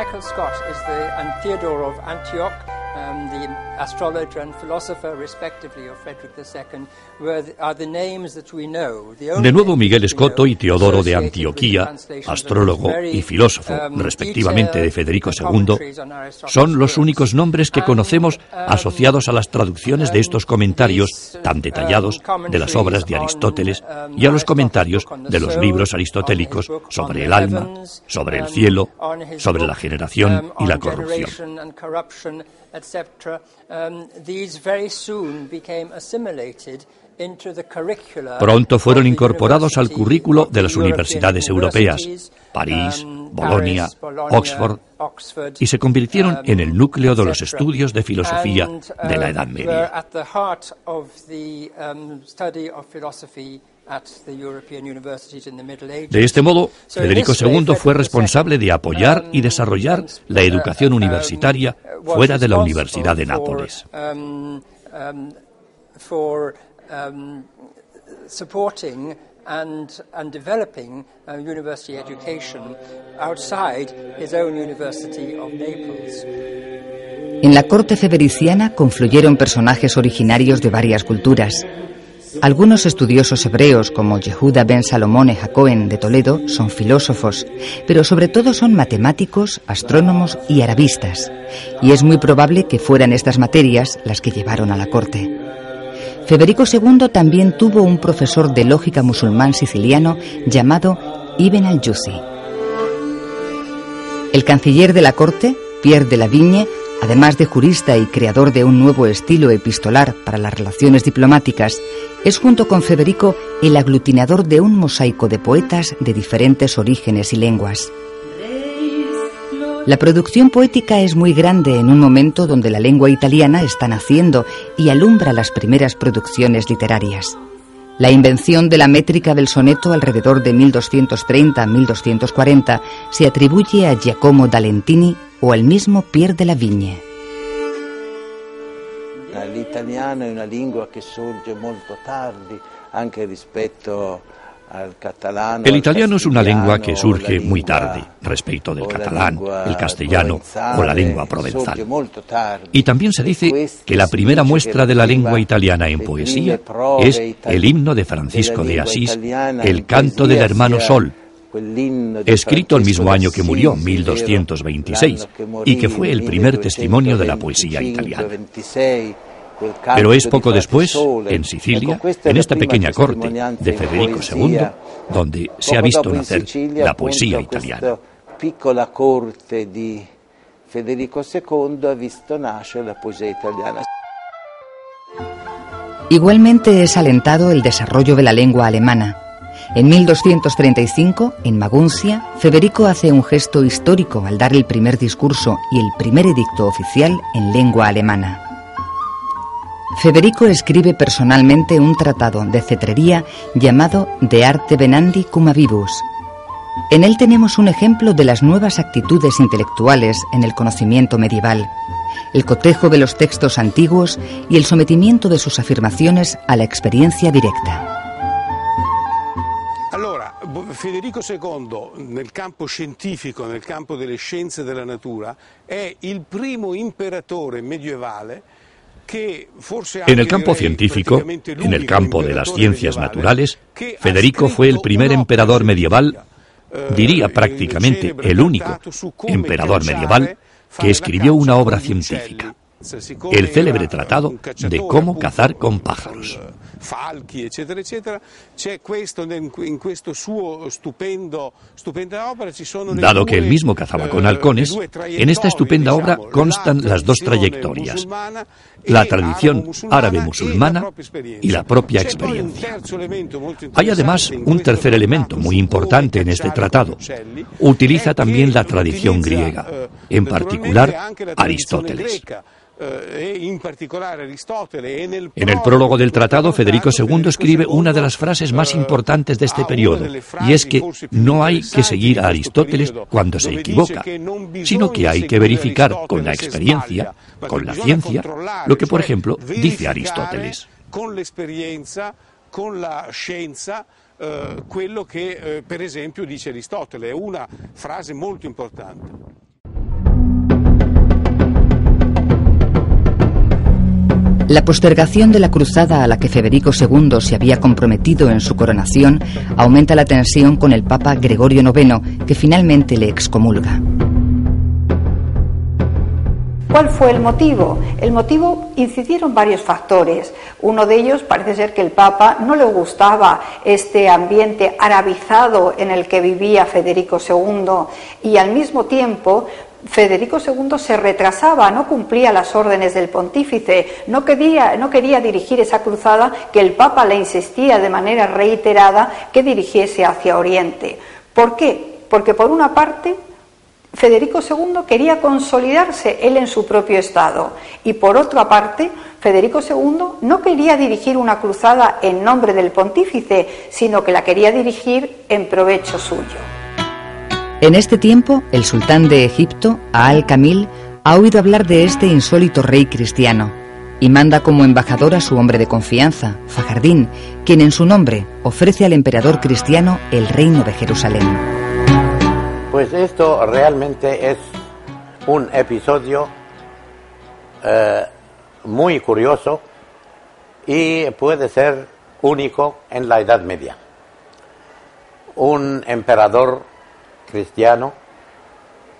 Michael Scott and Theodore of Antioch, the astrologer and philosopher, respectively, of Frederick II, are the names that we know. De nuevo, Miguel Escoto y Teodoro de Antioquía, astrólogo y filósofo, respectivamente, de Federico II, son los únicos nombres que conocemos asociados a las traducciones de estos comentarios tan detallados de las obras de Aristóteles y a los comentarios de los libros aristotélicos sobre el alma, sobre el cielo, sobre la generación y la corrupción. Pronto fueron incorporados al currículo de las universidades europeas, París, Bolonia, Oxford, y se convirtieron en el núcleo de los estudios de filosofía de la Edad Media. De este modo, Federico II fue responsable de apoyar y desarrollar la educación universitaria fuera de la Universidad de Nápoles. And developing university education outside his own University of Naples. En la corte febericiana confluyeron personajes originarios de varias culturas. Algunos estudiosos hebreos, como Yehuda ben Salomón Hacohen de Toledo, son filósofos, pero sobre todo son matemáticos, astrónomos y arabistas, y es muy probable que fueran estas materias las que llevaron a la corte. Federico II también tuvo un profesor de lógica musulmán siciliano llamado Ibn al-Juzi. El canciller de la corte, Pierre de la Vigne, además de jurista y creador de un nuevo estilo epistolar para las relaciones diplomáticas, es junto con Federico el aglutinador de un mosaico de poetas de diferentes orígenes y lenguas. La producción poética es muy grande en un momento donde la lengua italiana está naciendo y alumbra las primeras producciones literarias. La invención de la métrica del soneto alrededor de 1230-1240 se atribuye a Giacomo da Lentini o al mismo Pierre de la Vigne. L'italiano è una lingua che sorge molto tardi, anche rispetto al catalano. El italiano es una lengua que surge muy tarde respecto del catalán, el castellano o la lengua provenzal. Y también se dice que la primera muestra de la lengua italiana en poesía es el himno de Francisco de Asís, el canto del hermano Sol, escrito el mismo año que murió, 1226, y que fue el primer testimonio de la poesía italiana. Pero es poco después, en Sicilia, en esta pequeña corte de Federico II, donde se ha visto nacer la poesía italiana. Piccola corte di Federico II ha visto nascere la poesía italiana. Igualmente es alentado el desarrollo de la lengua alemana. En 1235, en Maguncia, Federico hace un gesto histórico al dar el primer discurso y el primer edicto oficial en lengua alemana. Federico escribe personalmente un tratado de cetrería llamado De Arte Venandi cum Avibus. En él tenemos un ejemplo de las nuevas actitudes intelectuales en el conocimiento medieval, el cotejo de los textos antiguos y el sometimiento de sus afirmaciones a la experiencia directa. Allora, Federico II nel campo scientifico, nel campo delle scienze della natura, è il primo imperatore medievale. En el campo científico, en el campo de las ciencias naturales, Federico fue el primer emperador medieval, diría prácticamente el único emperador medieval, que escribió una obra científica, el célebre tratado de cómo cazar con pájaros. Falchi, eccetera, eccetera. C'è questo, in questo suo stupenda opera ci sono. Dado que él mismo cazaba con halcones, en esta estupenda obra constan las dos trayectorias, la tradición árabe-musulmana y la propia experiencia. Hay además un tercer elemento muy importante en este tratado. Utiliza también la tradición griega, en particular Aristóteles. En el prólogo del tratado, Federico II escribe una de las frases más importantes de este periodo, y es que no hay que seguir a Aristóteles cuando se equivoca, sino que hay que verificar con la experiencia, con la ciencia, lo que, por ejemplo, dice Aristóteles. Con l'esperienza, con la scienza, quello che, per esempio, dice Aristotele. È una frase molto importante. La postergación de la cruzada a la que Federico II se había comprometido en su coronación aumenta la tensión con el Papa Gregorio IX, que finalmente le excomulga. ¿Cuál fue el motivo? El motivo incidieron varios factores. Uno de ellos parece ser que el Papa no le gustaba este ambiente arabizado en el que vivía Federico II y al mismo tiempo Federico II se retrasaba, no cumplía las órdenes del pontífice, no quería dirigir esa cruzada que el Papa le insistía de manera reiterada que dirigiese hacia Oriente. ¿Por qué? Porque por una parte Federico II quería consolidarse él en su propio estado y por otra parte Federico II no quería dirigir una cruzada en nombre del pontífice, sino que la quería dirigir en provecho suyo. En este tiempo, el sultán de Egipto, Al-Kamil, ha oído hablar de este insólito rey cristiano y manda como embajador a su hombre de confianza, Fajardín, quien en su nombre ofrece al emperador cristiano el reino de Jerusalén. Pues esto realmente es un episodio muy curioso y puede ser único en la Edad Media. Un emperador cristiano,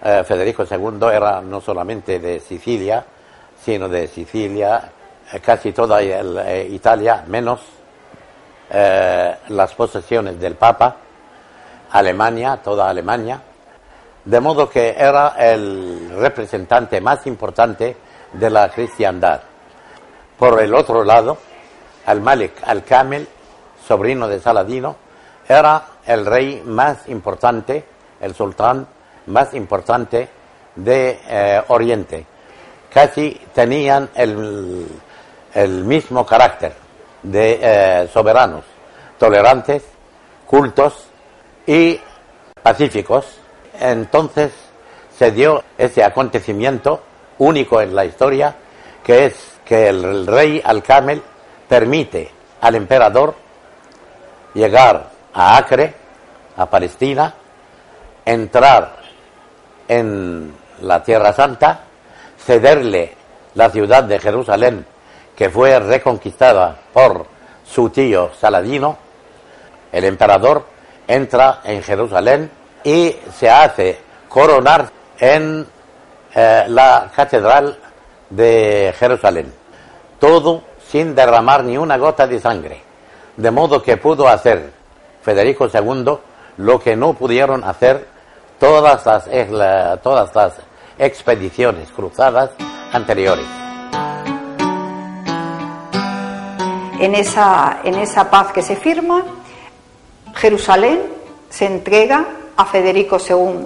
Federico II, era no solamente de Sicilia, sino de Sicilia, casi toda Italia, menos las posesiones del Papa, Alemania, toda Alemania, de modo que era el representante más importante de la cristiandad. Por el otro lado, Al-Malik Al-Kamil, sobrino de Saladino, era el rey más importante, el sultán más importante de Oriente. Casi tenían el mismo carácter de soberanos, tolerantes, cultos y pacíficos. Entonces se dio ese acontecimiento único en la historia, que es que el rey Al-Kamil permite al emperador llegar a Acre, a Palestina, entrar en la Tierra Santa, cederle la ciudad de Jerusalén, que fue reconquistada por su tío Saladino. El emperador entra en Jerusalén y se hace coronar en la catedral de Jerusalén. Todo sin derramar ni una gota de sangre. De modo que pudo hacer Federico II lo que no pudieron hacer todas las expediciones cruzadas anteriores. En esa paz que se firma, Jerusalén se entrega a Federico II.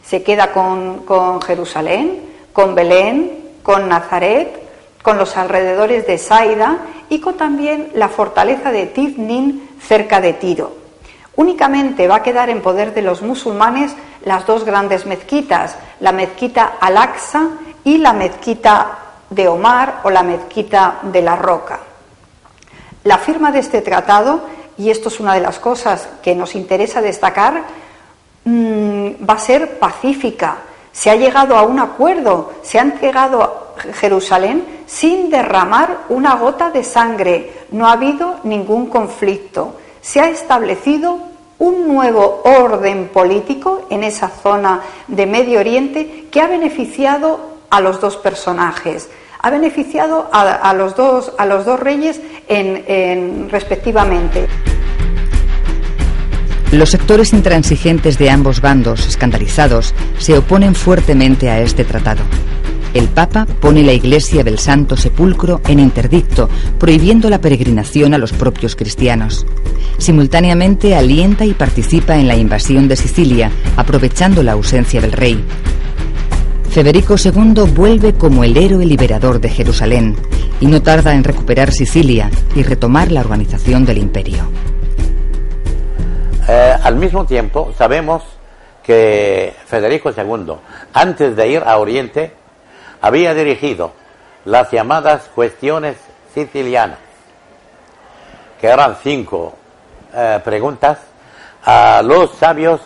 Se queda con Jerusalén, con Belén, con Nazaret, con los alrededores de Saida y con también la fortaleza de Tifnin cerca de Tiro. Únicamente va a quedar en poder de los musulmanes las dos grandes mezquitas, la mezquita Al-Aqsa y la mezquita de Omar o la mezquita de la Roca. La firma de este tratado, y esto es una de las cosas que nos interesa destacar, va a ser pacífica. Se ha llegado a un acuerdo, se ha entregado Jerusalén sin derramar una gota de sangre, no ha habido ningún conflicto. Se ha establecido un nuevo orden político en esa zona de Medio Oriente que ha beneficiado a los dos personajes, ha beneficiado a los dos reyes respectivamente. Los sectores intransigentes de ambos bandos, escandalizados, se oponen fuertemente a este tratado. El Papa pone la iglesia del Santo Sepulcro en interdicto, prohibiendo la peregrinación a los propios cristianos. Simultáneamente alienta y participa en la invasión de Sicilia, aprovechando la ausencia del rey. Federico II vuelve como el héroe liberador de Jerusalén y no tarda en recuperar Sicilia y retomar la organización del imperio. Al mismo tiempo, sabemos que Federico II, antes de ir a Oriente, había dirigido las llamadas cuestiones sicilianas, que eran 5 preguntas a los sabios